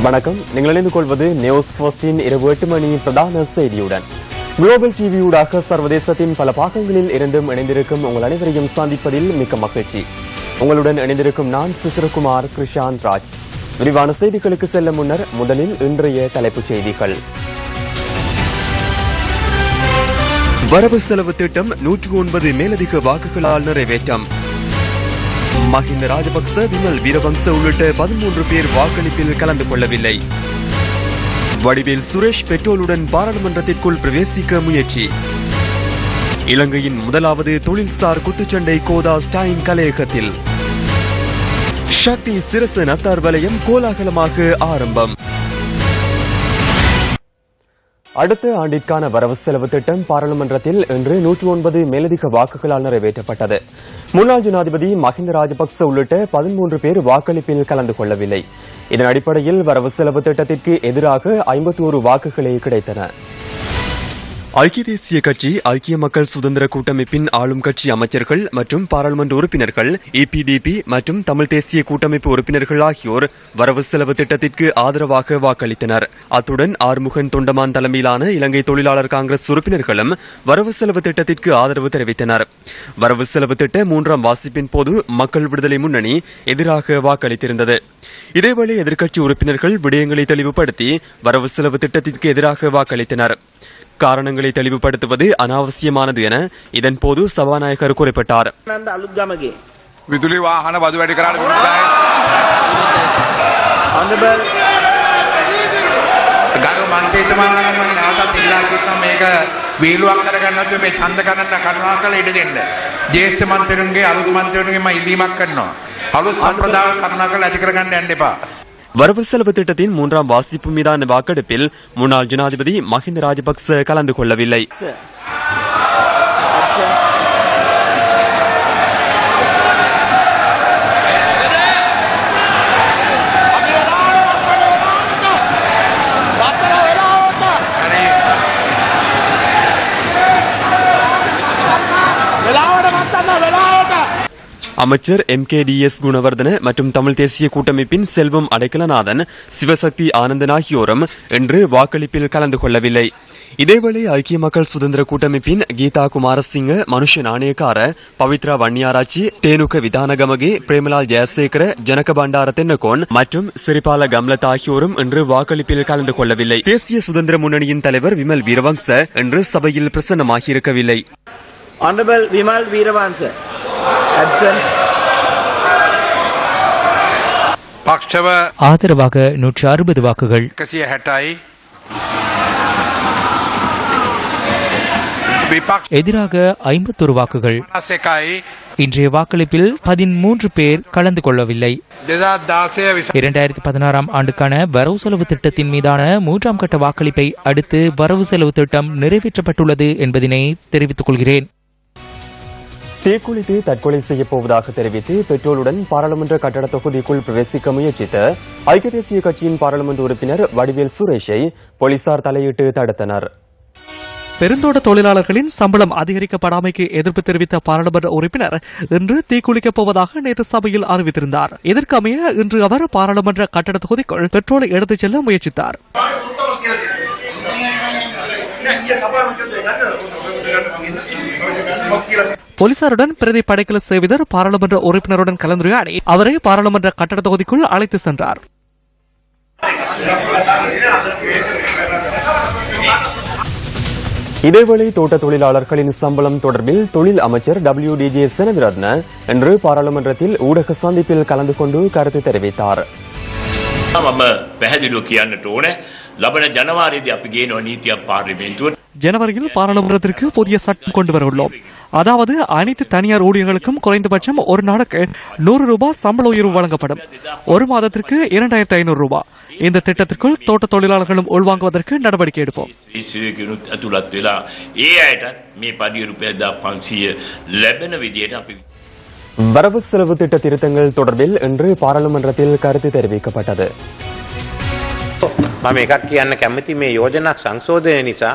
வணக்கம். நீங்கள் இணைந்து கொள்வது நியூஸ் ஃபர்ஸ்டின் இரவு 8 மணி பிரதான செய்தியுடன். குளோபல் டிவியூடாக சர்வதேசத்தின் பல பாகங்களில் இருந்தும் இணைந்திருக்கும் உங்கள் அனைவரையும் சந்திப்பதில் மிக்க மகிழ்ச்சி. உங்களுடன் இணைந்திருக்கும் நான் சிசிரகுமார் கிருஷாந்த் ராஜ். விரிவான செய்திகளுக்கு செல்ல முன்னர் முதலில் இன்றைய தலைப்புச் செய்திகள். வரவு செலவு திட்டம் 109 மேலதிக வாக்குகளால் நிறைவேற்றம். மஹிந்த ராஜபக்ச, விமல் வீரவங்ச உள்ளிட்ட 13 பேர் வாக்களிப்பில் கலந்து கொள்ளவில்லை. வடிவேல் சுரேஷ் பெட்ரோலுடன் பாராளுமன்றத்திற்குள் பிரவேசிக்க முயற்சி. இலங்கையின் முதலாவது தொழில்சார் குத்துச்சண்டை கோதா ஸ்டாயின் கலையகத்தில். சக்தி சிரச நத்தார் வலயம் கோலாகலமாக ஆரம்பம். அடுத்த ஆண்டிற்கான வரவு செலவு திட்டம் பாராளுமன்றத்தில் இன்று 109 மேலதிக வாக்குகளால் நிறைவேற்றப்பட்டது. முன்னாள் ஜனாதிபதி மஹிந்த ராஜபக்ச உள்ளிட்ட 13 பேர் வாக்களிப்பில் கலந்து கொள்ளவில்லை. இதன் அடிப்படையில் வரவு செலவு திட்டத்திற்கு எதிராக 51 வாக்குகளே கிடைத்தன. ஐக்கிய தேசிய கட்சி, ஐக்கிய மக்கள் சுதந்திர கூட்டமைப்பின் ஆளும் கட்சி அமைச்சர்கள் மற்றும் பாராளுமன்ற உறுப்பினர்கள், EPDP மற்றும் தமிழ் தேசிய கூட்டமைப்பு உறுப்பினர்கள் ஆகியோர் வரவு செலவு திட்டத்திற்கு ஆதரவாக வாக்களித்தனர். அத்துடன் ஆறுமுகன் தொண்டமான் தலைமையிலான இலங்கை தொழிலாளர் காங்கிரஸ் உறுப்பினர்களும் வரவு செலவு திட்டத்திற்கு ஆதரவு தெரிவித்தனர். வரவு செலவு திட்ட 3ஆம் வாசிப்பின் போது மக்கள் விடுதலை முன்னணி எதிராக வாக்களித்திருந்தது. இதேவேளை எதிர்க்கட்சி உறுப்பினர்கள் விடயங்களை தெளிவுபடுத்தி வரவு செலவு திட்டத்திற்கு எதிராக வாக்களித்தனர். காரணங்களை தெளிவுபடுத்துவது அனாவசியமானது என இதன்போது சபாநாயகர் குறிப்பிட்டார். විදුලි වාහන බදු වැඩි කරන්න ගරු මන්ත්‍රීතුමාලා මම නැවතත් ඉල්ලා සිටිනවා මේක වීලුවක් කරගන්නත් මේ ඡන්ද කරන්න කරුණාකරලා ඉඩ දෙන්න. ජ්‍යෙෂ්ඨ මන්ත්‍රීතුන්ගේ අලුත් මන්ත්‍රීතුන්ගේ මම ඉල්ලීමක් කරනවා. අලුත් සම්ප්‍රදාය කරුණාකරලා ඇති කරගන්න යන්න එපා. வரவு செலவு திட்டத்தின் 3ஆம் வாசிப்பு மீதான வாக்கெடுப்பில் முன்னாள் ஜனாதிபதி மஹிந்த ராஜபக்ச கலந்து கொள்ளவில்லை. அமைச்சர் MKDS குணவர்தன மற்றும் தமிழ் தேசிய கூட்டமைப்பின் செல்வம் அடைக்கலநாதன், சிவசக்தி ஆனந்தன் ஆகியோரும் இன்று வாக்களிப்பில் கலந்து கொள்ளவில்லை. இதேவேளை ஐக்கிய மக்கள் சுதந்திர கூட்டமைப்பின் கீதா குமாரசிங்க, மனுஷ நாணயக்கார, பவித்ரா வன்னியாராச்சி, தேனுக விதானகமகே, பிரேமலால் ஜெயசேகர, ஜனக பண்டார தென்னகோன் மற்றும் சிறிபால கம்லத் ஆகியோரும் இன்று வாக்களிப்பில் கலந்து கொள்ளவில்லை. தேசிய சுதந்திர முன்னணியின் தலைவர் விமல் வீரவங்ச இன்று சபையில் பிரசன்னமாகியிருக்கவில்லை. Honorable Vimal Veeravansa. පක්ෂව ஆதரவாக 160 வாக்குகள். 160යි. විපක්ෂ எதிராக 51 வாக்குகள். 51යි. இன்றைய வாக்களிப்பில் 13 பேர் கலந்து கொள்ளவில்லை. 2016 ஆண்டுக்கான வரவு செலவு திட்டத்தின் மீதான 3ஆம் கட்ட வாக்களிப்பை அடுத்து வரவு செலவு திட்டம் நிறைவேற்றப்பட்டுள்ளது என்பதனை தெரிவித்துக் கொள்கிறேன். தீக்குளித்து தற்கொலை செய்யப் போவதாக தெரிவித்து பெட்ரோலுடன் பாராளுமன்ற கட்டட தொகுதிக்குள் பிரவேசிக்க முயற்சித்த ஐக்கிய தேசிய கட்சியின் பாராளுமன்ற உறுப்பினர் வடிவேல் சுரேஷை போலீசார் தலையிட்டு தடுத்தனர். பெருந்தோட்ட தொழிலாளர்களின் சம்பளம் அதிகரிக்கப்படாமைக்கு எதிர்ப்பு தெரிவித்த பாராளுமன்ற உறுப்பினர் இன்று தீக்குளிக்கப் போவதாக நேற்று சபையில் அறிவித்திருந்தார். இதற்கமைய இன்று அவர் பாராளுமன்ற கட்டட தொகுதிக்குள் பெட்ரோலை எடுத்துச் செல்ல முயற்சித்தார். போலீசாருடன் பிரதி படைக்கல சேவிதர் பாராளுமன்ற உறுப்பினருடன் கலந்துரையாடி அவரை பாராளுமன்ற கட்டட தொகுதிக்குள் அழைத்து சென்றார். இதேவேளை தோட்ட தொழிலாளர்களின் சம்பளம் தொடர்பில் தொழில் அமைச்சர் WDJ செனவிரத்ன இன்று பாராளுமன்றத்தில் ஊடக சந்திப்பில் கலந்து கொண்டு கருத்து தெரிவித்தார். මම පැහැදිලිව කියන්නට ඕනේ ලබන ජනවාරියේදී අපි ගේනවා නීතියක් පාර්ලිමේන්තුවට. ஜனவரியில் பாராளுமன்றத்திற்கு புதிய சட்டம் கொண்டு வர உள்ளோம். அதாவது அனைத்து தனியார் ஊழியர்களுக்கும் குறைந்தபட்சம் ஒரு நாளுக்கு 100 ரூபாய் சம்பள உயர்வு வழங்கப்படும். ஒரு மாதத்திற்கு 2500 ரூபாய். இந்த திட்டத்திற்குள் தோட்ட தொழிலாளர்களும் உள்வாங்குவதற்கு நடவடிக்கை எடுப்போம். ඇතුළත් වෙලා ඒ අයටත් මේ පඩිය රුපියල් 1500 ලැබෙන විදියට අපි வரவு செலவு திட்ட திருத்தங்கள் தொடர்பில் இன்று பாராளுமன்றத்தில் கருத்து தெரிவிக்கப்பட்டது. මම එකක් කියන්න කැමති මේ යෝජනා සංශෝධනය නිසා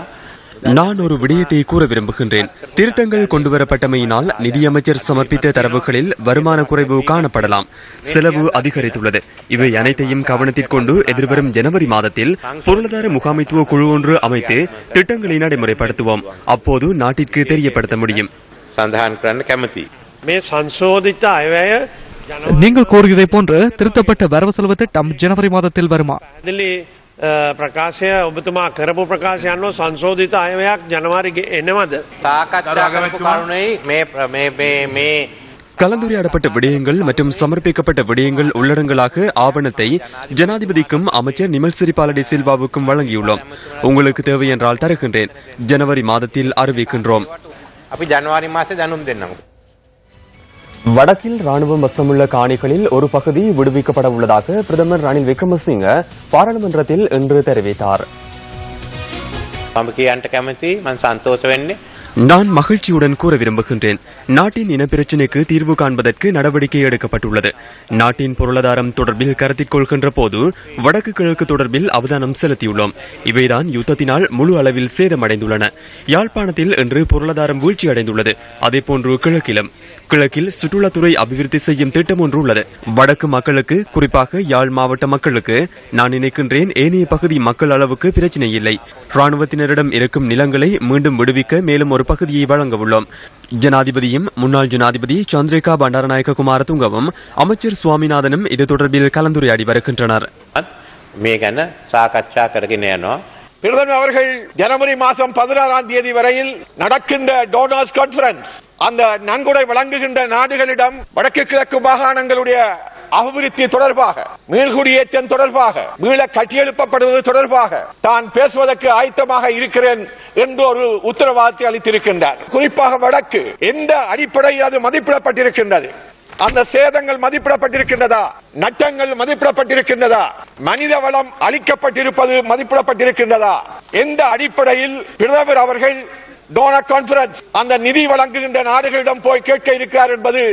நான் ஒரு விடயத்தை கூற விரும்புகின்றேன். திருத்தங்கள் கொண்டுவரப்பட்டமையினால் நிதியமைச்சர் சமர்ப்பித்த தரவுகளில் வருமான குறைவு காணப்படலாம். செலவு அதிகரித்துள்ளது. இவை அனைத்தையும் கவனத்திற்கொண்டு எதிர்வரும் ஜனவரி மாதத்தில் பொருளாதார முகாமைத்துவ குழு ஒன்று அமைத்து திட்டங்களை நடைமுறைப்படுத்துவோம். அப்போது நாட்டிற்கு தெரியப்படுத்த முடியும். நீங்கள் கூறியதை போன்று திருத்தப்பட்ட வரவு செலவு திட்டம் ஜனவரி மாதத்தில் வருமா? ප්‍රකාශය ඔබතුමා කරපු ප්‍රකාශය අනුව සංශෝධිත අයවැයක් ජනවාරි එනවද? கலந்துரையாடப்பட்ட விடயங்கள் மற்றும் சமர்ப்பிக்கப்பட்ட விடயங்கள் உள்ளடங்கலாக ஆவணத்தை ஜனாதிபதிக்கும் அமைச்சர் நிமல் சிறிபால டி சில்வாவுக்கும் வழங்கியுள்ளோம். உங்களுக்கு தேவை என்றால் தருகின்றேன். ஜனவரி மாதத்தில் அறிவிக்கின்றோம். வடக்கில் ராணுவம் வசமுள்ள காணிகளில் ஒரு பகுதி விடுவிக்கப்பட உள்ளதாக பிரதமர் ரணில் விக்ரமசிங்க பாராளுமன்றத்தில் இன்று தெரிவித்தார். நான் மகிழ்ச்சியுடன் கூற விரும்புகின்றேன். நாட்டின் இனப்பிரச்சினைக்கு தீர்வு காண்பதற்கு நடவடிக்கை எடுக்கப்பட்டுள்ளது. நாட்டின் பொருளாதாரம் தொடர்பில் கருத்தில் கொள்கின்ற போது வடக்கு கிழக்கு தொடர்பில் அவதானம் செலுத்தியுள்ளோம். இவைதான் யுத்தத்தினால் முழு அளவில் சேதமடைந்துள்ளன. யாழ்ப்பாணத்தில் இன்று பொருளாதாரம் வீழ்ச்சியடைந்துள்ளது. அதேபோன்று கிழக்கில் சுற்றுலாத்துறை அபிவிருத்தி செய்யும் திட்டம் ஒன்று உள்ளது. வடக்கு மக்களுக்கு, குறிப்பாக யாழ் மாவட்ட மக்களுக்கு நான் நினைக்கின்றேன் ஏனைய பகுதி மக்கள் அளவுக்கு பிரச்சினை இல்லை. ராணுவத்தினரிடம் இருக்கும் நிலங்களை மீண்டும் விடுவிக்க மேலும் ஒரு பகுதியை வழங்க உள்ளோம். ஜனாதிபதியும் முன்னாள் ஜனாதிபதி சந்திரிகா பண்டாரநாயக்க குமாரதுங்கவும் அமைச்சர் சுவாமிநாதனும் இது தொடர்பில் கலந்துரையாடி வருகின்றனர். பிரதமர் அவர்கள் ஜனவரி மாதம் 16ஆம் தேதி வரையில் நடக்கின்ற டோனர்ஸ் கான்ஃபரன்ஸ் அந்த நன்கொடை வழங்குகின்ற நாடுகளிடம் வடக்கு கிழக்கு மாகாணங்களுடைய அபிவிருத்தி தொடர்பாக, மீள்குடியேற்றம் தொடர்பாக, மீள கட்டியெழுப்பப்படுவது தொடர்பாக தான் பேசுவதற்கு ஆயத்தமாக இருக்கிறேன் என்று ஒரு உத்தரவாதத்தை அளித்திருக்கின்றார். குறிப்பாக வடக்கு எந்த அடிப்படையில் அது மதிப்பிடப்பட்டிருக்கின்றது? அந்த சேதங்கள் மதிப்பிடப்பட்டிருக்கின்றதா? நட்டங்கள் மதிப்பிடப்பட்டிருக்கின்றதா? மனித வளம் அளிக்கப்பட்டிருப்பது மதிப்பிடப்பட்டிருக்கின்றதா? எந்த அடிப்படையில் பிரதமர் அவர்கள் டோனர் கான்ஃபரன்ஸ் அந்த நிதி வழங்குகின்ற நாடுகளிடம் போய் கேட்க இருக்கிறார் என்பது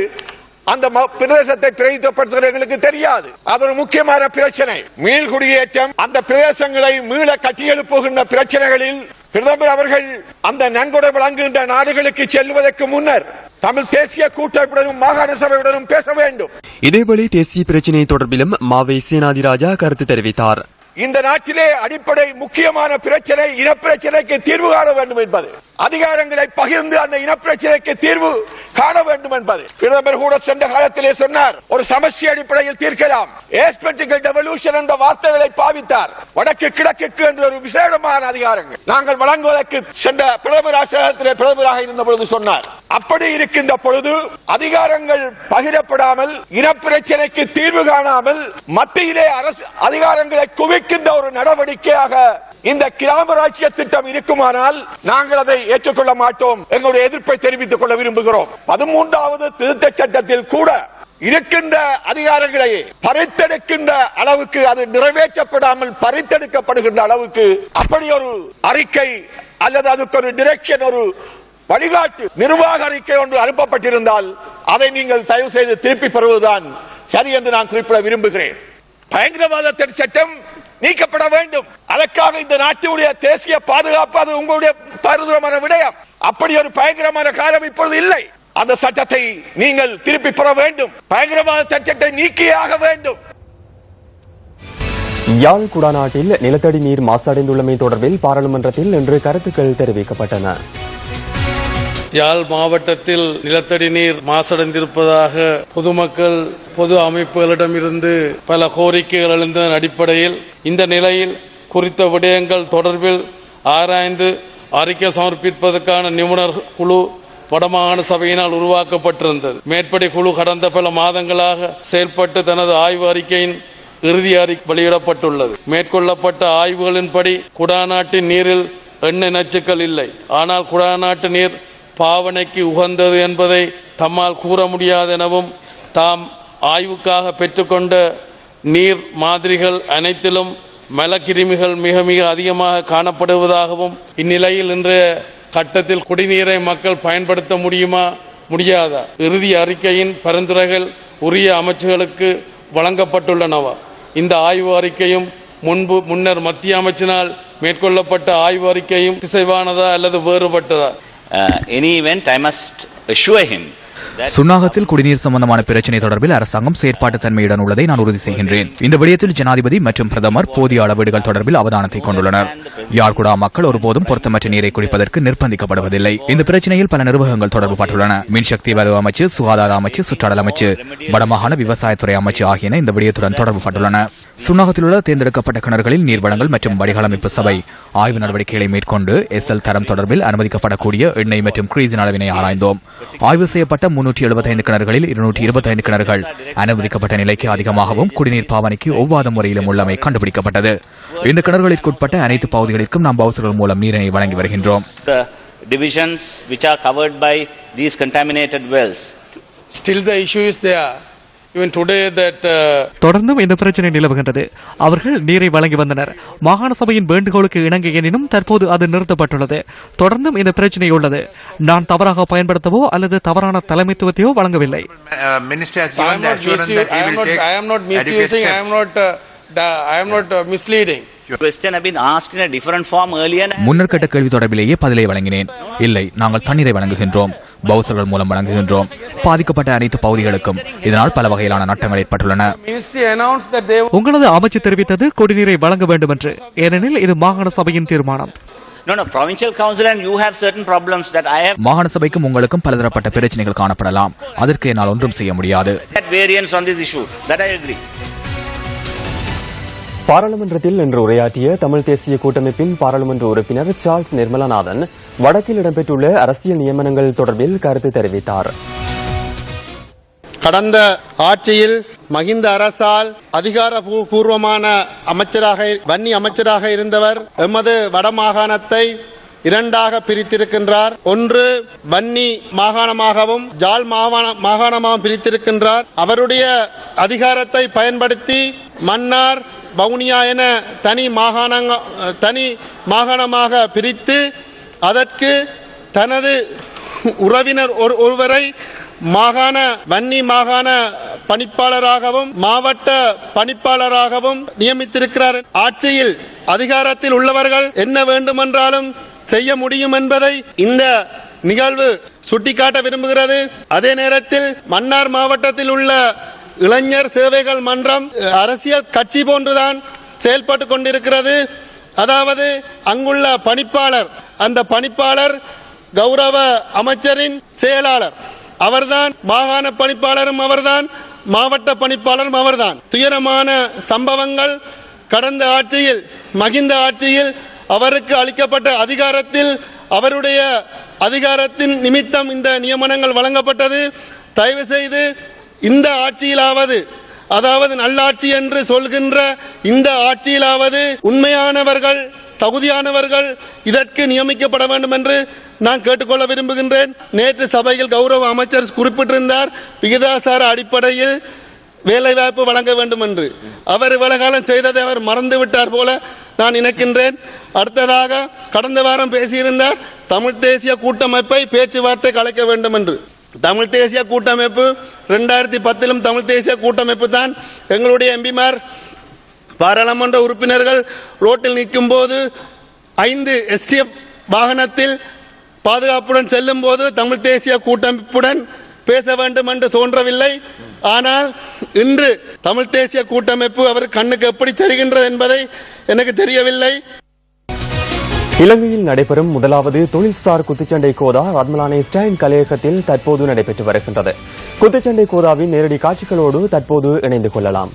அந்த பிரதேசத்தை பிரதிநிதித்துவப்படுத்துகிறவர்களுக்கு தெரியாது. அது ஒரு முக்கியமான பிரச்சனை. மீள்குடியேற்றம், அந்த பிரதேசங்களை மீள கட்டியெழுப்புகின்ற பிரச்சனைகளில் பிரதமர் அவர்கள் அந்த நன்கொடை வழங்குகின்ற நாடுகளுக்கு செல்வதற்கு முன்னர் தமிழ் தேசிய கூட்டமைப்புடனும் மாகாண சபையுடனும் பேச வேண்டும். இதேவேளை தேசிய பிரச்சினை தொடர்பிலும் மாவை சேனாதிராஜா கருத்து தெரிவித்தார். இந்த நாட்டிலே அடிப்படை முக்கியமான பிரச்சனை இனப்பிரச்சனைக்கு தீர்வு காண வேண்டும் என்பது, அதிகாரங்களை பகிர்ந்து அந்த இனப்பிரச்சனைக்கு தீர்வு காண வேண்டும் என்பது. பிரதமர் கூட சென்ற காலத்திலே சொன்னார், ஒரு சமஸ்டி அடிப்படையில் தீர்க்கலாம். ஏஸ்பெட்டிக்கல் டெவல்யூஷன் என்ற வார்த்தைகளை பாவித்தார். வடக்கு கிழக்கு என்ற ஒரு விசேடமான அதிகாரங்கள் நாங்கள் வழங்குவதற்கு சென்ற பிரதமர் ஆசிரியத்திலே பிரதமராக இருந்த பொழுது சொன்னார். அப்படி இருக்கின்ற பொழுது அதிகாரங்கள் பகிரப்படாமல், இனப்பிரச்சனைக்கு தீர்வு காணாமல் மத்தியிலே அரசு அதிகாரங்களை குவிக்கின்ற ஒரு நடவடிக்கையாக இந்த கிராமராட்சிய திட்டம் இருக்குமானால் நாங்கள் அதை ஏற்றுக்கொள்ள மாட்டோம். எங்களுடைய எதிர்ப்பை தெரிவித்துக் கொள்ள விரும்புகிறோம். 13வது திருத்த சட்டத்தில் கூட இருக்கின்ற அதிகாரங்களை பறித்தெடுக்கின்ற அளவுக்கு, அது நிறைவேற்றப்படாமல் பறித்தெடுக்கப்படுகின்ற அளவுக்கு அப்படி ஒரு அறிக்கை அல்லது அதுக்கு ஒரு டிரெக்ஷன், ஒரு வழிகாட்டு நிர்வாக அறிக்கை ஒன்று அனுப்பப்பட்டிருந்தால் அதை நீங்கள் தயவு செய்து திருப்பி பெறுவதுதான் சரி என்று நான் குறிப்பிட விரும்புகிறேன். பயங்கரவாத தடை சட்டம் நீக்கப்பட வேண்டும். அதற்காக இந்த நாட்டுடைய தேசிய பாதுகாப்பு அது உங்களுடைய பரிந்துரையான விடயம். அப்படி ஒரு பயங்கரமான காலம் இப்பொழுது இல்லை. அந்த சட்டத்தை நீங்கள் திருப்பி பெற வேண்டும். பயங்கரவாத சட்டத்தை நீக்கியாக வேண்டும். யாழ் குடாநாட்டில் நிலத்தடி நீர் மாசடைந்துள்ளமை தொடர்பில் பாராளுமன்றத்தில் இன்று கருத்துக்கள் தெரிவிக்கப்பட்டன. யாழ் மாவட்டத்தில் நிலத்தடி நீர் மாசடைந்திருப்பதாக பொதுமக்கள், பொது அமைப்புகளிடமிருந்து பல கோரிக்கைகள் எழுந்ததன் அடிப்படையில் இந்த நிலையில் குறித்த விடயங்கள் தொடர்பில் ஆராய்ந்து அறிக்கை சமர்ப்பிப்பதற்கான நிபுணர் குழு வடமாகாண சபையினால் உருவாக்கப்பட்டிருந்தது. மேற்படி குழு கடந்த பல மாதங்களாக செயல்பட்டு தனது ஆய்வு அறிக்கையின் இறுதி அறிக்கை வெளியிடப்பட்டுள்ளது. மேற்கொள்ளப்பட்ட ஆய்வுகளின்படி குடாநாட்டின் நீரில் எண்ணெய் நச்சுக்கள் இல்லை. ஆனால் குடாநாட்டு நீர் பாவனைக்கு உகந்தது என்பதை தம்மால் கூற முடியாது எனவும், தாம் ஆய்வுக்காக பெற்றுக்கொண்ட நீர் மாதிரிகள் அனைத்திலும் மலக்கிருமிகள் மிக மிக அதிகமாக காணப்படுவதாகவும், இந்நிலையில் இன்றைய கட்டத்தில் குடிநீரை மக்கள் பயன்படுத்த முடியுமா முடியாதா, இறுதி அறிக்கையின் பரிந்துரைகள் உரிய அமைச்சுகளுக்கு வழங்கப்பட்டுள்ளனவா, இந்த ஆய்வு அறிக்கையும் முன்னர் மத்திய அமைச்சினால் மேற்கொள்ளப்பட்ட ஆய்வு அறிக்கையும் திசைவானதா அல்லது வேறுபட்டதா? Any event, I must assure him. சுன்னாகத்தில் குடிநீர் சம்பந்தமான பிரச்சினை தொடர்பில் அரசாங்கம் செயற்பாட்டு தன்மையுடன் உள்ளதை நான் உறுதி செய்கின்றேன். இந்த விடயத்தில் ஜனாதிபதி மற்றும் பிரதமர் போதிய அளவீடுகள் தொடர்பில் அவதானத்தை கொண்டுள்ளனர். யாழ்குடா மக்கள் ஒருபோதும் பொருத்தமற்ற நீரை குடிப்பதற்கு நிர்பந்திக்கப்படுவதில்லை. இந்த பிரச்சனையில் பல நிர்வாகங்கள் தொடர்பு பட்டுள்ளன. மின்சக்தி வலு அமைச்சு, சுகாதார அமைச்சு, சுற்றாடல் அமைச்சு, வடமாகாண விவசாயத்துறை அமைச்சு ஆகியன இந்த விடயத்துடன் தொடர்பு பட்டுள்ளன. சுன்னாகத்தில் உள்ள தேர்ந்தெடுக்கப்பட்ட கிணறுகளில் நீர்வளங்கள் மற்றும் வடிகாலமைப்பு சபை ஆய்வு நடவடிக்கைகளை மேற்கொண்டு எஸ்எல் தரம் தொடர்பில் அனுமதிக்கப்படக்கூடிய எண்ணெய் மற்றும் கிரீஸின் அளவினை ஆராய்ந்தோம். ஆய்வு செய்யப்பட்ட 375 கிணறுகளில் 225 கிணறுகள் அனுமதிக்கப்பட்ட நிலைக்கு அதிகமாகவும் குடிநீர் பாவனைக்கு ஒவ்வாத முறையிலும் உள்ளமை கண்டுபிடிக்கப்பட்டது. இந்த கிணறுகளுக்குட்பட்ட அனைத்து பகுதிகளுக்கும் நாம் பவுசர்கள் மூலம் நீரினை வழங்கி வருகின்றோம். Divisions which are covered by these contaminated wells. Still the issue is there. Even today that தொடர்ந்தும் இந்த பிரச்சனை நிலவுகின்றது. அவர்கள் நீரை வழங்கி வந்தனர். மாகாண சபையின் வேண்டுகோளுக்கு இணங்க எனினும் தற்போது அது நிறுத்தப்பட்டுள்ளது. தொடர்ந்தும் இந்த பிரச்சனை உள்ளது. நான் தவறாக பயன்படுத்தவோ அல்லது தவறான தலைமைத்துவத்தையோ வழங்கவில்லை. I am not misleading. Question have been asked in a different form earlier. முன்னர் கேட்ட கேள்வி தொடர்பிலேயே பதிலை வழங்கினேன். இல்லை, நாங்கள் தண்ணீரை வழங்குகின்றோம், பவுசர்கள் மூலம் வழங்குகின்றோம். பாதிக்கப்பட்ட அனைத்து பகுதிகளுக்கும் இதனால் பல வகையிலான நட்டங்கள் ஏற்பட்டுள்ளன. உங்களது அமைச்சு தெரிவித்தது குடிநீரை வழங்க வேண்டும் என்று. ஏனெனில் இது மாகாண சபையின் தீர்மானம். No, provincial council and you have certain problems that I have. மாகாண சபைக்கும் உங்களுக்கும் பலதரப்பட்ட பிரச்சனைகள் காணப்படலாம். அதற்கு என்னால் ஒன்றும் செய்ய முடியாது. Variance on this issue that I agree. பாராளுமன்றத்தில் இன்று உரையாற்றிய தமிழ் தேசிய கூட்டமைப்பின் பாராளுமன்ற உறுப்பினர் சார்ல்ஸ் நிர்மலநாதன் வடக்கில் இடம்பெற்றுள்ள அரசியல் நியமனங்கள் தொடர்பில் கருத்து தெரிவித்தார். கடந்த ஆட்சியில் மஹிந்த அரசால் அதிகாரபூர்வமான வன்னி அமைச்சராக இருந்தவர் எமது வடமாகாணத்தை இரண்டாக பிரித்திருக்கின்றார். ஒன்று வன்னி மாகாணமாகவும் ஜாழ் மாகாணமாகவும் பிரித்திருக்கின்றார். அவருடைய அதிகாரத்தை பயன்படுத்தி மன்னார் வவுனியா என தனி மாகாணமாக பிரித்து அதற்கு தனது உறவினர் ஒருவரை வன்னி மாகாண பணிப்பாளராகவும் மாவட்ட பணிப்பாளராகவும் நியமித்திருக்கிறார். ஆட்சியில் அதிகாரத்தில் உள்ளவர்கள் என்ன வேண்டுமென்றாலும் செய்ய முடியும் என்பதை இந்த நிகழ்வு சுட்டிக்காட்ட விரும்புகிறது. அதே நேரத்தில் மன்னார் மாவட்டத்தில் உள்ள இளைஞர் சேவைகள் மன்றம் அரசியல் கட்சி போன்றுதான் செயல்பட்டு கொண்டிருக்கிறது. அதாவது அங்குள்ள பணிப்பாளர், அந்த பணிப்பாளர் கௌரவ அமைச்சரின் செயலாளர், அவர்தான் மாகாண பணிப்பாளரும் அவர்தான், மாவட்ட பணிப்பாளரும் அவர்தான். துயரமான சம்பவங்கள் கடந்த ஆட்சியில் மஹிந்த ஆட்சியில் அவருக்கு அளிக்கப்பட்ட அதிகாரத்தில் அவருடைய அதிகாரத்தின் நிமித்தம் இந்த நியமனங்கள் வழங்கப்பட்டது. தயவு செய்து இந்த ஆட்சியிலாவது, அதாவது நல்லாட்சி என்று சொல்கின்ற இந்த ஆட்சியிலாவது உண்மையானவர்கள், தகுதியானவர்கள் இதற்கு நியமிக்கப்பட வேண்டும் என்று நான் கேட்டுக்கொள்ள விரும்புகின்றேன். நேற்று சபையில் கௌரவ அமைச்சர் குறிப்பிட்டிருந்தார், விகிதாசார அடிப்படையில் வேலைவாய்ப்பு வழங்க வேண்டும் என்று. அவர் இவ்வளவு செய்ததை அவர் மறந்துவிட்டார் போல நான் நினைக்கின்றேன். அடுத்ததாக கடந்த வாரம் பேசியிருந்தார் தமிழ் தேசிய கூட்டமைப்பை பேச்சுவார்த்தை கலைக்க வேண்டும் என்று. தமிழ் தேசிய கூட்டமைப்பு 2010 தமிழ் தேசிய கூட்டமைப்பு தான். எங்களுடைய எம்பிமார் பாராளுமன்ற உறுப்பினர்கள் ரோட்டில் நிற்கும் போது 5 STF வாகனத்தில் பாதுகாப்புடன் செல்லும் போது தமிழ் தேசிய கூட்டமைப்புடன் பேச வேண்டும் என்று தோன்றவில்லை. ஆனால் இன்று தமிழ் தேசிய கூட்டமைப்பு அவர் கண்ணுக்கு எப்படி தெரிகின்றது என்பதை எனக்கு தெரியவில்லை. இலங்கையில் நடைபெறும் முதலாவது தொழில்சார் குத்துச்சண்டை கோதா ரத்மலானை ஸ்டைன் கலையகத்தில் தற்போது நடைபெற்று வருகின்றது. குத்துச்சண்டை கோதாவின் நேரடி காட்சிகளோடு தற்போது இணைந்து கொள்ளலாம்.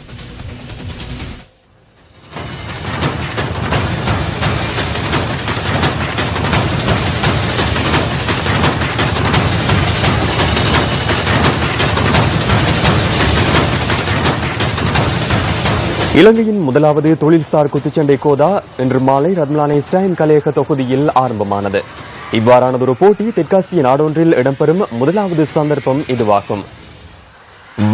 இலங்கையின் முதலாவது தொழில்சார் குத்துச்சண்டை கோதா இன்று மாலை ரத்மலானை ஸ்டைன் கலையக தொகுதியில் ஆரம்பமானது. இவ்வாறானதொரு போட்டி தெற்காசிய நாடொன்றில் இடம்பெறும் முதலாவது சந்தர்ப்பம் இதுவாகும்.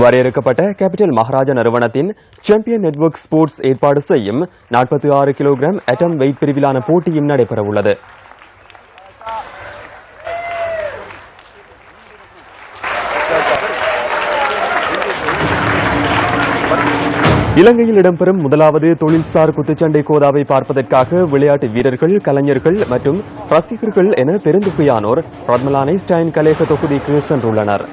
வரையறுக்கப்பட்ட கேபிட்டல் மகாராஜா நிறுவனத்தின் சாம்பியன் நெட்வொர்க் ஸ்போர்ட்ஸ் ஏற்பாடு செய்யும் 46 கிலோகிராம் அட்டம் வெயிட் பிரிவிலான போட்டியும் நடைபெறவுள்ளது. இலங்கையில் இடம்பெறும் முதலாவது தொழில்சார் குத்துச்சண்டை கோதாவை பார்ப்பதற்காக விளையாட்டு வீரர்கள், கலைஞர்கள் மற்றும் ரசிகர்கள் என பெருந்தொகையானோர் ரத்மலான் ஐன்ஸ்டைன் கலையக தொகுதிக்கு சென்றுள்ளனர்.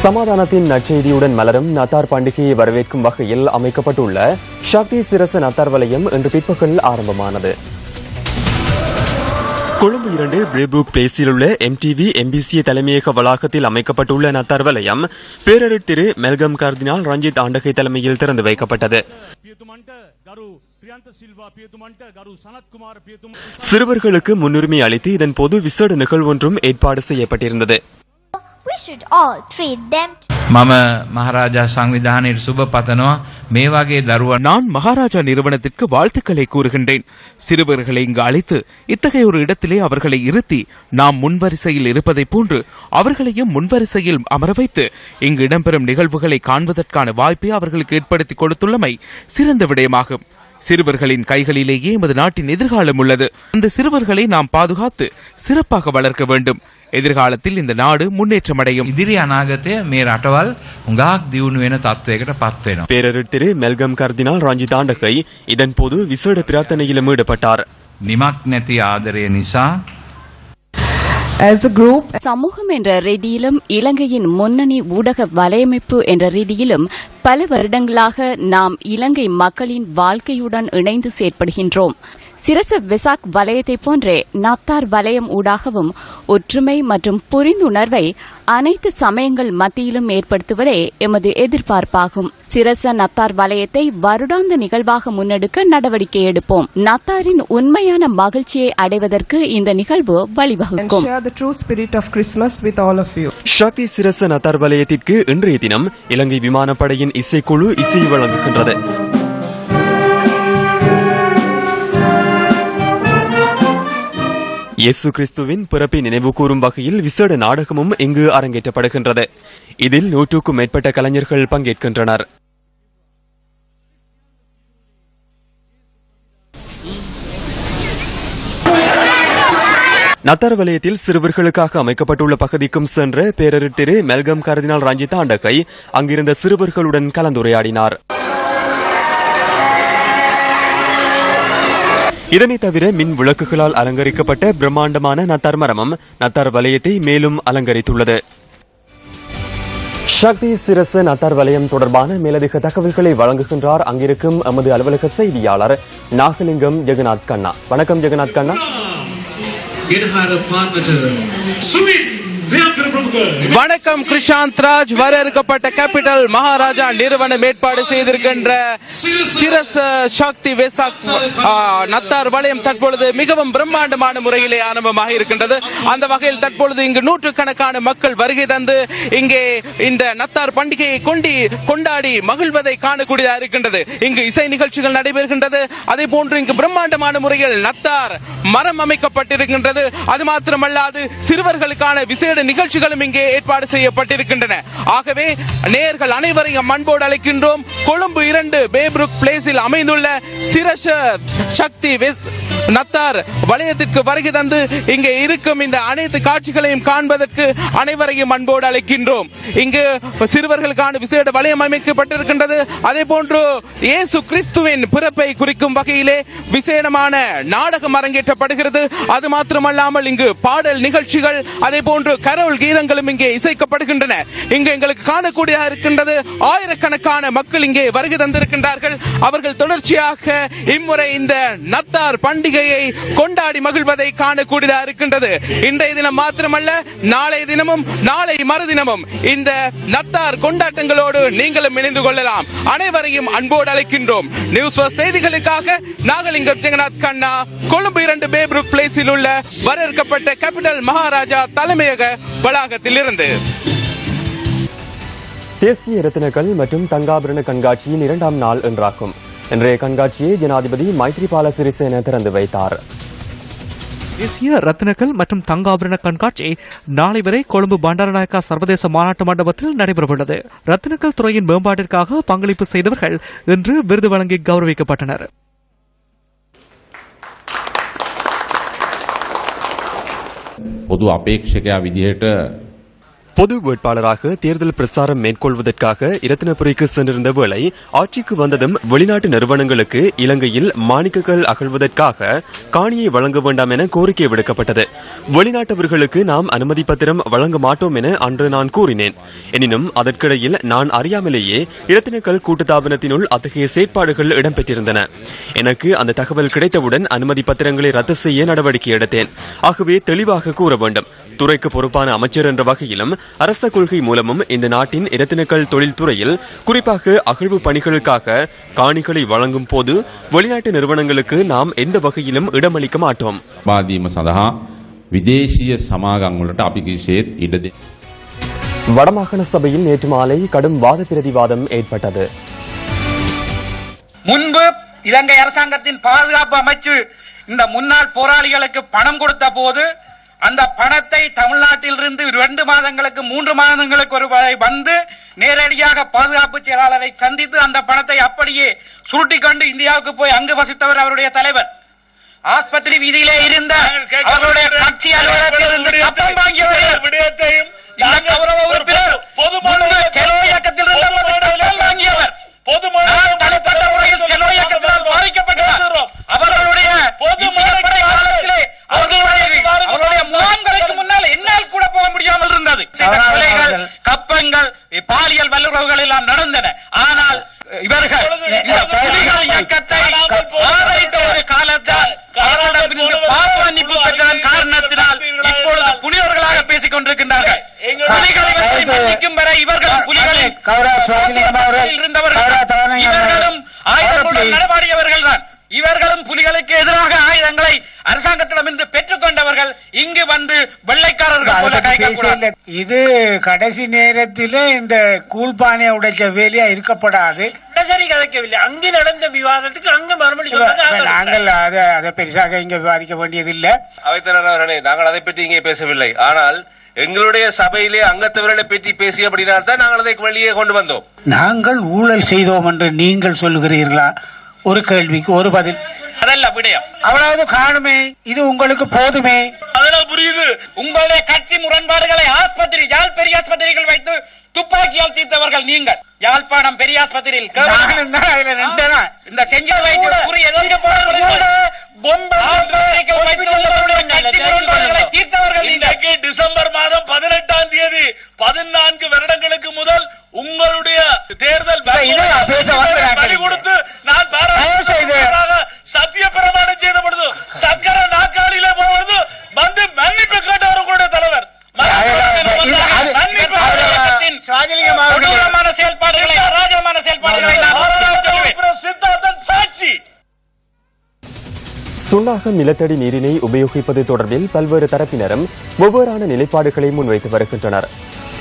சமாதானத்தின் நற்செய்தியுடன் மலரும் நத்தார் பண்டிகையை வரவேற்கும் வகையில் அமைக்கப்பட்டுள்ள சக்தி சிரச நத்தார் வலயம் இன்று பிற்பகல் ஆரம்பமானது. கொழும்பு 2 பிரேபுக் பிளேஸில் உள்ள MTV MBCA தலைமையக வளாகத்தில் அமைக்கப்பட்டுள்ள நத்தார் வலயம் பேரருட் திரு மெல்கம் கர்தினால் ரஞ்சித் ஆண்டகை தலைமையில் திறந்து வைக்கப்பட்டது. சிறுவர்களுக்கு முன்னுரிமை அளித்து இதன் போது விசேட நிகழ்வொன்றும் ஏற்பாடு செய்யப்பட்டிருந்தது. We should all treat them. මම මහරජා සංවිධානයේ සුබ පතනවා මේ වගේ දරුවන්. நான் மகாராஜா நிறுவனத்திற்கு வாழ்த்துக்களை கூறுகின்றேன். சிறுவர்களை இங்கு அழைத்து இத்தகைய ஒரு இடத்திலே அவர்களை இருத்தி நாம் முன்வரிசையில் இருப்பதைப் போன்று அவர்களையும் முன்வரிசையில் அமர வைத்து இங்கு இடம்பெறும் நிகழ்வுகளை காண்பதற்கான வாய்ப்பை அவர்களுக்கு ஏற்படுத்தி கொடுத்துள்ளமை சிறந்த விடயமாகும். சிறுவர்களின் கைகளிலேயே எமது நாட்டின் எதிர்காலம் உள்ளது. அந்த சிறுவர்களை நாம் பாதுகாத்து சிறப்பாக வளர்க்க வேண்டும். எதிர்காலத்தில் இந்த நாடு முன்னேற்றமடையும். ඉදිරි අනාගතය මේ රටවල් හුඟක් දියුණු වෙන තත්වයකට පත් වෙනවා. பேரருட் திரு மெல்கம் கர்தினால் ரஞ்சித் ஆண்டகை இதன் போது விசேட பிரார்த்தனையிலும் ஈடுபட்டார். නිමක් නැති ආදරය නිසා சமூகம் என்ற ரீதியிலும் இலங்கையின் முன்னணி ஊடக வலையமைப்பு என்ற ரீதியிலும் பல வருடங்களாக நாம் இலங்கை மக்களின் வாழ்க்கையுடன் இணைந்து செயற்படுகின்றோம். சிரச வெசாக் வலயத்தை போன்றே நத்தார் வலயம் ஊடாகவும் ஒற்றுமை மற்றும் புரிந்துணர்வை அனைத்து சமயங்கள் மத்தியிலும் ஏற்படுத்துவதே எமது எதிர்பார்ப்பாகும். சிரச நத்தார் வலயத்தை வருடாந்த நிகழ்வாக முன்னெடுக்க நடவடிக்கை எடுப்போம். நத்தாரின் உண்மையான மகிழ்ச்சியை அடைவதற்கு இந்த நிகழ்வு வழிவகுக்கும். சக்தி சிரச நத்தார் வலயத்திற்கு இன்றைய தினம் இலங்கை விமானப்படையின் இசைக்குழு இசை வழங்குகின்றது. இயேசு கிறிஸ்துவின் பிறப்பை நினைவுகூரும் வகையில் விசேட நாடகமும் இங்கு அரங்கேற்றப்படுகின்றது. இதில் 100க்கும் மேற்பட்ட கலைஞர்கள் பங்கேற்கின்றனர். நத்தார் வலயத்தில் சிறுவர்களுக்காக அமைக்கப்பட்டுள்ள பகுதிக்கும் சென்ற பேரருட் திரு மெல்கம் கர்தினால் ரஞ்சித் ஆண்டகை அங்கிருந்த சிறுவர்களுடன் கலந்துரையாடினார். இதனைத் தவிர மின் விளக்குகளால் அலங்கரிக்கப்பட்ட பிரம்மாண்டமான நத்தார் மரமும் நத்தார் வலயத்தை மேலும் அலங்கரித்துள்ளது. சக்தி சிரச நத்தார் வலயம் தொடர்பான மேலதிக தகவல்களை வழங்குகின்றார் அங்கிருக்கும் எமது அலுவலக செய்தியாளர் நாகலிங்கம் ஜெகநாத் கண்ணா. வணக்கம் ஜெகநாத் கண்ணா. வணக்கம் கிருஷாந்த் ராஜ். வரையறுக்கப்பட்ட கேபிட்டல் மகாராஜா நிறுவனம் ஏற்பாடு செய்திருக்கின்ற சிரச சக்தி வெசாக் நத்தார் வலயம் தற்பொழுது மிகவும் பிரம்மாண்டமான முறையிலே ஆரம்பமாக இருக்கின்றது. அந்த வகையில் தற்பொழுது இங்கு நூற்றுக்கணக்கான மக்கள் வருகை தந்து இங்கே இந்த நத்தார் பண்டிகையை கொண்டாடி மகிழ்வதை காணக்கூடியதாக இருக்கின்றது. இங்கு இசை நிகழ்ச்சிகள் நடைபெறுகின்றது. அதே போன்று இங்கு பிரம்மாண்டமான முறையில் நத்தார் மரம் அமைக்கப்பட்டிருக்கின்றது. அது மாத்திரமல்லாது சிறுவர்களுக்கான விசேட நிகழ்ச்சிகளும் இங்கே ஏற்பாடு செய்யப்பட்டிருக்கின்றன. ஆகவே நேயர்கள் அனைவரையும் அன்போடு அழைக்கின்றோம். கொழும்பு 2 பேப்ருக் பிளேஸில் அமைந்துள்ள சிரச சக்தி நத்தார் வலயத்திற்கு வருகை தந்து இங்கே இருக்கும் இந்த அனைத்து காட்சிகளையும் காண்பதற்கு அனைவரையும் அன்போடு அழைக்கின்றோம். இங்கு சிறுவர்களுக்கான விசேட வலயம் அமைக்கப்பட்டிருக்கின்றது. அதே போன்று இயேசு கிறிஸ்துவின் பிறப்பை குறிக்கும் வகையிலே விசேடமான நாடகம் அரங்கேற்றப்படுகிறது. அது மாத்திரமல்லாமல் இங்கு பாடல் நிகழ்ச்சிகள் அதே போன்று கரோல் கீதங்களும் இங்கே இசைக்கப்படுகின்றன. இங்கு எங்களுக்கு காணக்கூடியதாக இருக்கின்றது. ஆயிரக்கணக்கான மக்கள் இங்கே வருகை தந்திருக்கின்றார்கள். அவர்கள் தொடர்ச்சியாக இம்முறை இந்த நத்தார் பண்டிகையை கொண்டாடி மகிழ்வதை காணக்கூடியதாக இருக்கின்றது. இன்றைய தினம் மாத்திரமல்ல, நாளைய தினமும் நாளை மறுதினமும் இந்த நத்தார் கொண்டாட்டங்களோடு நீங்களும் இணைந்து கொள்ளலாம். அனைவரையும் அன்போடு அழைக்கின்றோம். நியூஸ் செய்திகளுக்காக நாகலிங்கம் ஜெகநாத் கண்ணா, கொழும்பு 2 பேப்ருக் பிளேஸில் உள்ள வரையறுக்கப்பட்ட கேபிட்டல் மகாராஜா தலைமையக வளாகத்தில் இருந்து. தேசிய ரத்தினக்கல் மற்றும் தங்காபரண கண்காட்சியின் 2ஆம் நாள் என்றாகும். இன்றைய கண்காட்சியை ஜனாதிபதி மைத்ரிபால சிறிசேன திறந்து வைத்தார். தேசிய ரத்தினக்கல் மற்றும் தங்காபரண கண்காட்சி நாளை வரை கொழும்பு பண்டாரநாயக்கா சர்வதேச மாநாட்டு மண்டபத்தில் நடைபெறவுள்ளது. ரத்தினக்கல் துறையின் மேம்பாட்டிற்காக பங்களிப்பு செய்தவர்கள் இன்று விருது வழங்கி கௌரவிக்கப்பட்டனர். பொது அபேட்சகயா விதிයට பொது வேட்பாளராக தேர்தல் பிரசாரம் மேற்கொள்வதற்காக இரத்தினபுரிக்கு சென்றிருந்த வேளை ஆட்சிக்கு வந்ததும் வெளிநாட்டு நிறுவனங்களுக்கு இலங்கையில் மாணிக்கக்கல் அகழ்வதற்காக காணியை வழங்க வேண்டாம் என கோரிக்கை விடுக்கப்பட்டது. வெளிநாட்டவர்களுக்கு நாம் அனுமதி பத்திரம் வழங்க மாட்டோம் என அன்று நான் கூறினேன். எனினும் அதற்கிடையில் நான் அறியாமலேயே இரத்தினக்கல் கூட்டுத்தாபனத்தினுள் அத்தகைய செயற்பாடுகள் இடம்பெற்றிருந்தன. எனக்கு அந்த தகவல் கிடைத்தவுடன் அனுமதி பத்திரங்களை ரத்து செய்ய நடவடிக்கை எடுத்தேன். ஆகவே தெளிவாக கூற வேண்டும், துறைக்கு பொறுப்பான அமைச்சர் என்ற வகையிலும் அரச கொள்கை மூலமும் இந்த நாட்டின் இரத்தினக்கல் தொழில்துறையில் குறிப்பாக அகழ்வு பணிகளுக்காக காணிகளை வழங்கும் போது வெளிநாட்டு நிறுவனங்களுக்கு நாம் எந்த வகையிலும் இடமளிக்க மாட்டோம். பாதீம சதஹா விதேசிய சமாகම් වලට අපි කිසිසේත් ඉඩ දෙන්නේ. வடமாகாண சபையில் நேற்று மாலை கடும் வாத பிரதிவாதம் ஏற்பட்டது. முன்பு இலங்கை அரசாங்கத்தின் பாதுகாப்பு அமைச்சு இந்த முன்னாள் போராளிகளுக்கு பணம் கொடுத்த போது அந்த பணத்தை தமிழ்நாட்டில் இருந்து 2 மாதங்களுக்கு 3 மாதங்களுக்கு ஒரு வரை வந்து நேரடியாக பாதுகாப்பு செயலாளரை சந்தித்து அந்த பணத்தை அப்படியே சுருட்டிக்கொண்டு இந்தியாவுக்கு போய் அங்கு வசித்தவர் அவருடைய தலைவர். ஆஸ்பத்திரி வீதியிலே இருந்த அவருடைய கட்சி அலுவலகத்தில் இருந்து சத்தம் வாங்கியவர் விடயத்தையும் கௌரவ உறுப்பினர் கெலோ இயக்கத்தில் வாங்கியவர் தனிப்பட்ட முறையில் கெலோ இயக்கத்தினால் பாதிக்கப்பட்டவர். அவர்களுடைய காலத்திலே அவருடைய முகாம்களுக்கு முன்னால் என்னால் கூட போக முடியாமல் இருந்தது. கொலைகள், கப்பங்கள், பாலியல் வல்லுறவுகள் எல்லாம் நடந்தன. ஆனால் இவர்கள் புலிகள் இயக்கத்தை ஆதரித்த ஒரு காலத்தால் பாவமன்னிப்பு பெற்றதன் காரணத்தினால் இப்பொழுது புலிவர்களாக பேசிக் கொண்டிருக்கின்றார்கள். புலிகளை மன்னிக்கும் வரை இவர்கள் புலிகளில் இருந்தவர்கள், இவர்களும் ஆயுதங்களுடன் நடமாடியவர்கள் தான். இவர்களும் புலிகளுக்கு எதிராக ஆயுதங்களை அரசாங்கத்திடமிருந்து பெற்றுக் கொண்டவர்கள். இங்கு வந்து வெள்ளைக்காரர்கள் போல கைக்கூடாது. இது கடைசி நேரத்தில் இந்த கூழ்பானையை உடைச்ச வேலையா இருக்கப்படாது. சரி கதைக்கவில்லை, அங்கு நடந்த விவாதத்துக்கு அங்கு மறுபடியும் நாங்கள் அதை பெருசாக இங்க விவாதிக்க வேண்டியதில்லை. அவைத்தலைவர் அவர்களே, நாங்கள் அதை பற்றி இங்கே பேசவில்லை. ஆனால் எங்களுடைய சபையிலே அங்கத்தவர்களை பற்றி பேசியபடினால் தான் நாங்கள் அதை வெளியே கொண்டு வந்தோம். நாங்கள் ஊழல் செய்தோம் என்று நீங்கள் சொல்லுகிறீர்களா? ஒரு கேள்விக்கு ஒரு பதில். அதல்ல விடயம். அவ்வளவு காணுமே, இது உங்களுக்கு போதுமே. அதெல்லாம் புரியுது. உங்களுடைய கட்சி முரண்பாடுகளை ஆஸ்பத்திரி, யாழ் பெரிய ஆஸ்பத்திரிகள் வைத்து துப்பாக்கியால் தீர்த்தவர்கள் நீங்கள். யாழ்ப்பாணம் பெரிய ஆஸ்பத்திரியில் இந்த செஞ்சு டிசம்பர் மாதம் 18ஆம் தேதி 14 வருடங்களுக்கு முதல் உங்களுடைய தேர்தல் கொடுத்து நான் சத்திய பிரமாணம் செய்த பொழுது சக்கர நாற்காலியில போவது வந்து மன்னிப்பு கேட்டவர் உங்களுடைய தலைவர். செயல்பாடுகளை அராஜகமான செயல்பாடுகளை சாட்சி. சுண்ணாகம் நிலத்தடி நீரினை உபயோகிப்பது தொடர்பில் பல்வேறு தரப்பினரும் வெவ்வேறான நிலைப்பாடுகளை முன்வைத்து வருகின்றனர்.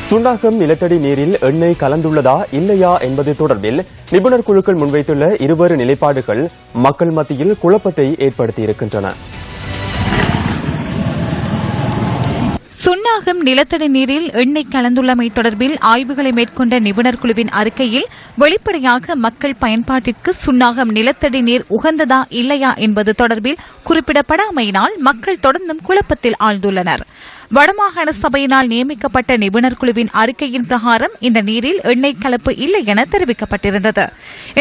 சுண்ணாகம் நிலத்தடி நீரில் எண்ணெய் கலந்துள்ளதா இல்லையா என்பது தொடர்பில் நிபுணர் குழுக்கள் முன்வைத்துள்ள இருவேறு நிலைப்பாடுகள் மக்கள் மத்தியில் குழப்பத்தை ஏற்படுத்தியிருக்கின்றன. சுண்ணாகம் நிலத்தடி நீரில் எண்ணெய் கலந்துள்ளமை தொடர்பில் ஆய்வுகளை மேற்கொண்ட நிபுணர் குழுவின் அறிக்கையில் வெளிப்படையாக மக்கள் பயன்பாட்டிற்கு சுண்ணாகம் நிலத்தடி நீர் உகந்ததா இல்லையா என்பது தொடர்பில் குறிப்பிடப்படாமையினால் மக்கள் தொடர்ந்தும் குழப்பத்தில் ஆழ்ந்துள்ளனர். வடமாகாண சபையினால் நியமிக்கப்பட்ட நிபுணர் குழுவின் அறிக்கையின் பிரகாரம் இந்த நீரில் எண்ணெய் கலப்பு இல்லை என தெரிவிக்கப்பட்டிருந்தது.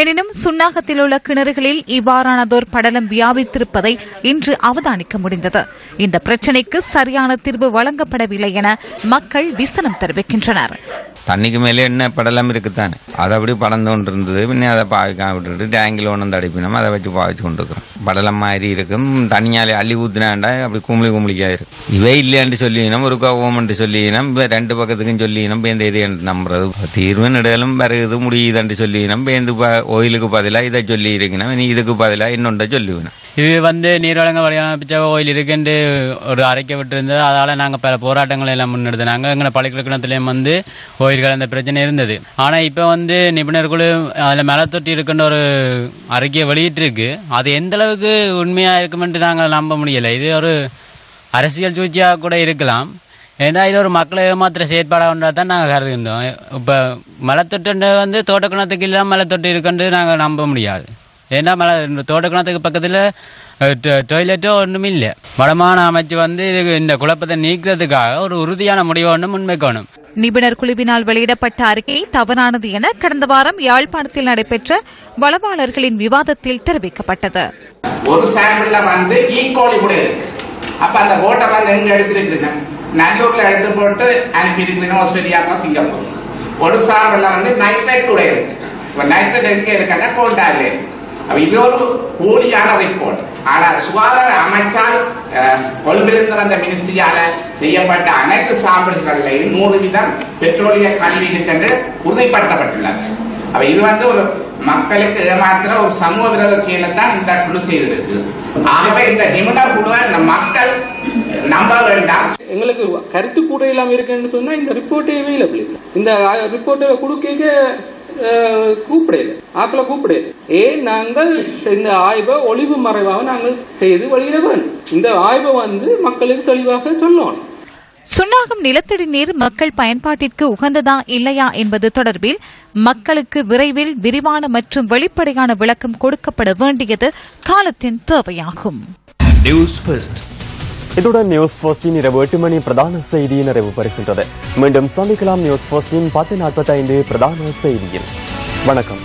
எனினும் சுண்ணாகத்தில் உள்ள கிணறுகளில் இவ்வாறானதோர் படலம் வியாபித்திருப்பதை இன்று அவதானிக்க முடிந்தது. இந்த பிரச்சினைக்கு சரியான தீர்வு வழங்கப்படவில்லை என மக்கள் விசனம் தெரிவிக்கின்றனர். தண்ணிக்கு மேலே என்ன படலம் இருக்குத்தானே, அதை அப்படி படந்து கொண்டு இருந்தது. பின்ன அதை பாவிக்காம விட்டுட்டு டேங்கில் ஒன்று தடிப்பினோம், அதை வச்சு பாவிச்சு கொண்டு இருக்கிறோம். படலம் மாதிரி இருக்கும், தனியாலே அள்ளி ஊத்தினாண்டா அப்படி கும்பலிக்கா இருக்கும். இவை இல்லையாண்டு சொல்லினோம், ஒரு கோவம்ட்டு சொல்லினோம், ரெண்டு பக்கத்துக்கும் சொல்லினோம். பேருந்து இது நம்புறது தீர்வு நெடுகளும் வருது முடியுதுன்னு சொல்லினோம். பேருந்து ஓயிலுக்கு பதிலாக இதை சொல்லி இருக்கணும், நீ இதுக்கு பதிலாக இன்னொன்றை சொல்லுவேணும். இது நீர் வழங்க வழியான ஓயில் இருக்குன்னு ஒரு அறிக்கை விட்டுருந்தது. அதால் நாங்கள் பல போராட்டங்கள் எல்லாம் முன்னெடுத்தாங்க. எங்களை பள்ளிக்கிழக்கிணத்துலேயும் ஓயில்கள் அந்த பிரச்சனை இருந்தது. ஆனால் இப்போ நிபுணர் குழு அதில் மேலே தொட்டி இருக்குன்ற ஒரு அறிக்கையை வெளியிட்டிருக்கு. அது எந்த அளவுக்கு உண்மையாக இருக்குமென்று நாங்கள் நம்ப முடியலை. இது ஒரு அரசியல் சூழ்ச்சியாக கூட இருக்கலாம். ஏன்னா இது ஒரு மக்களை ஏமாத்திர செயற்பாடாக ஒன்றா தான் நாங்கள் கருதுகின்றோம். இப்போ மலைத்தொட்டு வந்து தோட்டக்குணத்துக்கு இல்லாமல் மலைத்தொட்டு இருக்குன்னு நாங்கள் நம்ப முடியாது. ஏன்னா தோட்டக்குணத்துக்கு பக்கத்தில் டாய்லெட்டோ ஒன்றும் இல்லை. வடமான அமைச்சு வந்து இது இந்த குழப்பத்தை நீக்கிறதுக்காக ஒரு உறுதியான முடிவை ஒன்று முன்வைக்கணும். நிபுணர் குழுவினால் வெளியிடப்பட்ட அறிக்கை தவறானது என கடந்த வாரம் யாழ்ப்பாணத்தில் நடைபெற்ற வளவாளர்களின் விவாதத்தில் தெரிவிக்கப்பட்டது. ஒரு சாம்பிள்ல வந்து ஈகோலி கூட இருக்கு. அப்ப அந்த ஓட்டை வந்து எங்க எடுத்துருக்கீங்க? நல்லூர்ல எடுத்து போட்டு அனுப்பியிருக்கிறீங்க ஆஸ்திரேலியாக்கா சிங்கப்பூர். ஒரு சாம்பிள்ல வந்து நைட்ரேட் கூட இருக்கு. இப்ப நைட்ரேட் எங்க இருக்காங்க? கோல்டால இருக்கு. இது ஒரு போலியான ரிப்போர்ட். ஆனால் சுகாதார அமைச்சால் கொள்பிலிருந்து வந்த மினிஸ்ட்ரியால செய்யப்பட்ட அனைத்து சாம்பிள்களையும் 100% பெட்ரோலிய கழிவு இருக்கின்ற உறுதிப்படுத்தப்பட்டுள்ளது. அப்ப இது வந்து ஒரு மக்களுக்கு ஏமாத்திர ஒரு சமூக விரோத செயலைத்தான் இந்த குழு செய்திருக்கு. ஆகவே இந்த நிபுணர் குழுவை மக்கள் நம்ப வேண்டாம். எங்களுக்கு கருத்து கூட இல்லாம இருக்குன்னு சொன்னா இந்த ரிப்போர்ட்டே அவைலபிள் இல்லை. இந்த ரிப்போர்ட்டை கொடுக்க கூப்பிடையில ஆக்களை கூப்பிடையில. ஏன் நாங்கள் இந்த ஆய்வை ஒளிவு மறைவாக நாங்கள் செய்து வெளியிட வேண்டும். இந்த ஆய்வை வந்து மக்களுக்கு தெளிவாக சொல்லணும். சுன்னாகம் நிலத்தடி நீர் மக்கள் பயன்பாட்டிற்கு உகந்ததா இல்லையா என்பது தொடர்பில் மக்களுக்கு விரைவில் விரிவான மற்றும் வெளிப்படையான விளக்கம் கொடுக்கப்பட வேண்டியது காலத்தின் தேவையாகும். இத்துடன் நியூஸ் போஸ்டின் இரவு 8 மணி பிரதான செய்தி நிறைவு பெறுகின்றது. மீண்டும் சந்திக்கலாம் நியூஸ் போஸ்டின் 10:45 பிரதான செய்தியில். வணக்கம்.